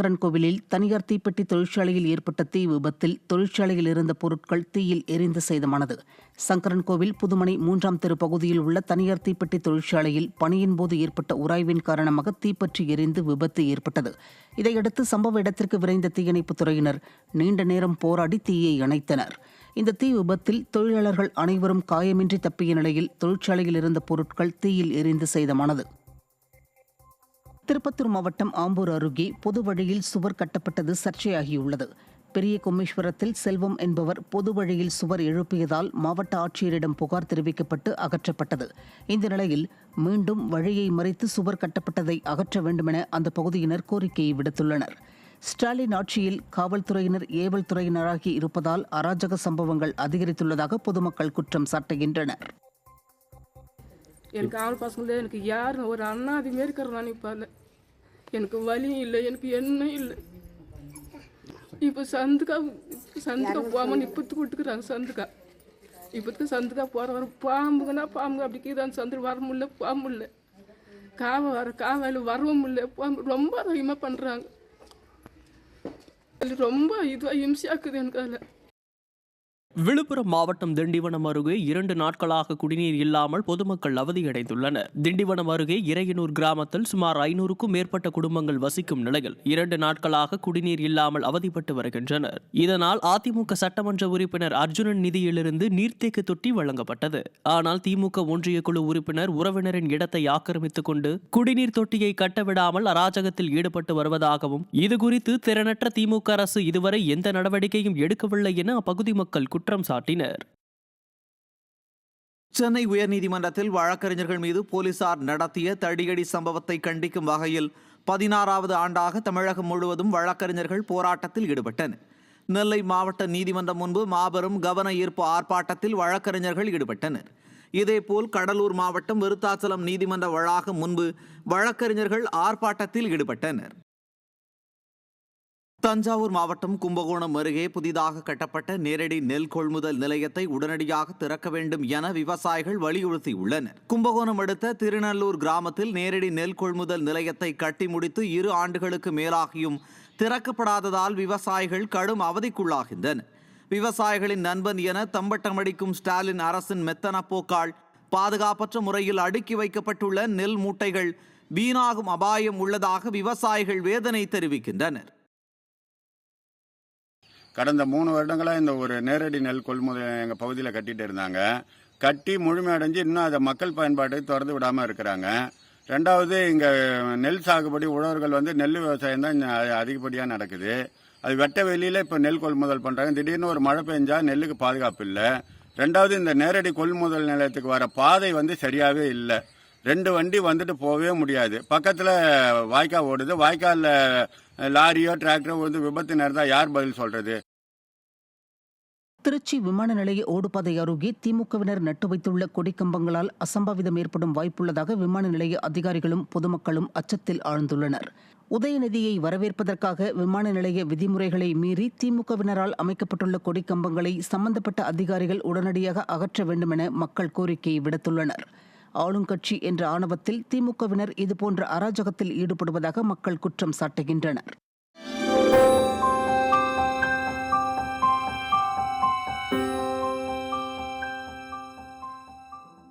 சங்கரன்கோவிலில் தனியார் தீப்பெட்டி தொழிற்சாலையில் ஏற்பட்ட தீ விபத்தில் தொழிற்சாலையில் இருந்த பொருட்கள் தீயில் எரிந்து சேதமானது. சங்கரன்கோவில் புதுமனை 3ஆம் தெரு பகுதியில் உள்ள தனியார் தீப்பெட்டி தொழிற்சாலையில் பணியின் போது ஏற்பட்ட உராய்வின் காரணமாக தீப்பற்றி எரிந்து விபத்து ஏற்பட்டது. இதையடுத்து சம்பவ இடத்திற்கு விரைந்த தீயணைப்புத் துறையினர் நீண்ட நேரம் போராடி தீயை அணைத்தனர். இந்த தீ விபத்தில் தொழிலாளர்கள் அனைவரும் காயமின்றி தப்பிய நிலையில் தொழிற்சாலையில் இருந்த பொருட்கள் தீயில் எரிந்து சேதமானது. திருப்பத்தூர் மாவட்டம் ஆம்பூர் அருகே பொது வழியில் சுவர் கட்டப்பட்டது சர்ச்சையாகியுள்ளது. பெரிய கொம்மேஸ்வரத்தில் செல்வம் என்பவர் பொது வழியில் சுவர் எழுப்பியதால் மாவட்ட ஆட்சியரிடம் புகார் தெரிவிக்கப்பட்டு அகற்றப்பட்டது. இந்த நிலையில் மீண்டும் வழியை மறித்து சுவர் கட்டப்பட்டதை அகற்ற வேண்டுமென அந்த பகுதியினர் கோரிக்கையை விடுத்துள்ளனர். ஸ்டாலின் ஆட்சியில் காவல்துறையினர் ஏவல் துறையினராகி இருப்பதால் அராஜக சம்பவங்கள் அதிகரித்துள்ளதாக பொதுமக்கள் குற்றம் சாட்டுகின்றனர். எனக்கு ஆள் பசங்களே எனக்கு யாரும் ஒரு அண்ணாதி மாரி இருக்கிறான். இப்போ எனக்கு வலி இல்லை, எனக்கு எண்ணெய் இல்லை. இப்போ சந்துக்கா போகாமல் இப்போத்துக்கு விட்டுக்கிறாங்க. இப்போத்துக்கு சந்துக்கா போகிற வர பாம்புங்கன்னா பாம்புங்க அப்படிக்கு அந்த சந்து வர முடியல, போக முடியல. காவையில் வரவும் முடியல, ரொம்ப அதிகமாக பண்ணுறாங்க. ரொம்ப இதுவாக இம்சையாக்குது எனக்கு அதில். விழுப்புரம் மாவட்டம் திண்டிவனம் அருகே 2 நாட்களாக குடிநீர் இல்லாமல் பொதுமக்கள் அவதியடைந்துள்ளனர். திண்டிவனம் அருகே இறையனூர் கிராமத்தில் சுமார் 500க்கும் மேற்பட்ட குடும்பங்கள் வசிக்கும் நிலையில் 2 நாட்களாக குடிநீர் இல்லாமல் அவதிப்பட்டு வருகின்றனர். இதனால் அதிமுக சட்டமன்ற உறுப்பினர் அர்ஜுனன் நிதியிலிருந்து நீர்த்தேக்க தொட்டி வழங்கப்பட்டது. ஆனால் திமுக ஒன்றிய குழு உறுப்பினர் உறவினரின் இடத்தை ஆக்கிரமித்துக் கொண்டு குடிநீர் தொட்டியை கட்டவிடாமல் அராஜகத்தில் ஈடுபட்டு வருவதாகவும் இதுகுறித்து திறனற்ற திமுக அரசு இதுவரை எந்த நடவடிக்கையும் எடுக்கவில்லை என அப்பகுதி மக்கள் குற்றம் சாட்டினர். சென்னை உயர்நீதிமன்றத்தில் வழக்கறிஞர்கள் மீது போலீசார் நடத்திய தடியடி சம்பவத்தை கண்டிக்கும் வகையில் 16வது ஆண்டாக தமிழகம் முழுவதும் வழக்கறிஞர்கள் போராட்டத்தில் ஈடுபட்டனர். நெல்லை மாவட்ட நீதிமன்றம் முன்பு மாபெரும் கவன ஈர்ப்பு ஆர்ப்பாட்டத்தில் வழக்கறிஞர்கள் ஈடுபட்டனர். இதேபோல் கடலூர் மாவட்டம் விருத்தாச்சலம் நீதிமன்ற வளாகம் முன்பு வழக்கறிஞர்கள் ஆர்ப்பாட்டத்தில் ஈடுபட்டனர். தஞ்சாவூர் மாவட்டம் கும்பகோணம் அருகே புதிதாக கட்டப்பட்ட நேரடி நெல் கொள்முதல் நிலையத்தை உடனடியாக திறக்க வேண்டும் என விவசாயிகள் வலியுறுத்தியுள்ளனர். கும்பகோணம் அடுத்த திருநல்லூர் கிராமத்தில் நேரடி நெல் கொள்முதல் நிலையத்தை கட்டி முடித்து 2 ஆண்டுகளுக்கு மேலாகியும் திறக்கப்படாததால் விவசாயிகள் கடும் அவதிக்குள்ளாகின்றனர். விவசாயிகளின் நண்பன் என தம்பட்டமடிக்கும் ஸ்டாலின் அரசின் மெத்தன போக்கால் பாதுகாப்பற்ற முறையில் அடுக்கி வைக்கப்பட்டுள்ள நெல் மூட்டைகள் வீணாகும் அபாயம் உள்ளதாக விவசாயிகள் வேதனை தெரிவிக்கின்றனர். கடந்த 3 வருடங்களாக இந்த ஒரு நேரடி நெல் கொள்முதல் எங்கள் பகுதியில் கட்டிட்டு இருந்தாங்க. கட்டி முழுமையடைஞ்சு இன்னும் அதை மக்கள் பயன்பாட்டை திறந்து விடாமல் இருக்கிறாங்க. ரெண்டாவது, இங்கே நெல் சாகுபடி உழவர்கள் நெல் விவசாயம் தான் அதிகப்படியாக நடக்குது. அது வெட்ட வெளியில் இப்போ நெல் கொள்முதல் பண்ணுறாங்க. திடீர்னு ஒரு மழை பெஞ்சா நெல்லுக்கு பாதுகாப்பு இல்லை. ரெண்டாவது, இந்த நேரடி கொள்முதல் நிலையத்துக்கு வர பாதை சரியாகவே இல்லை. 2 வண்டி வந்துட்டு போகவே முடியாது. பக்கத்தில் வாய்க்கால் ஓடுது. வாய்க்காலில் லாரியோ டிராக்டரோ விபத்து நேர்ந்தா யார் பதில் சொல்றது? திருச்சி விமான நிலைய ஓடுபாதை அருகே திமுகவினர் நட்டு வைத்துள்ள கொடிக்கம்பங்களால் அசம்பாவிதம் ஏற்படும் வாய்ப்புள்ளதாக விமான நிலைய அதிகாரிகளும் பொதுமக்களும் அச்சத்தில் ஆழ்ந்துள்ளனர். உதயநிதியை வரவேற்பதற்காக விமான நிலைய விதிமுறைகளை மீறி திமுகவினரால் அமைக்கப்பட்டுள்ள கொடிக்கம்பங்களை சம்பந்தப்பட்ட அதிகாரிகள் உடனடியாக அகற்ற வேண்டுமென மக்கள் கோரிக்கையை விடுத்துள்ளனர். ஆளுங்கட்சி என்ற ஆணவத்தில் திமுகவினர் இதுபோன்ற அராஜகத்தில் ஈடுபடுவதாக மக்கள் குற்றம் சாட்டுகின்றனர்.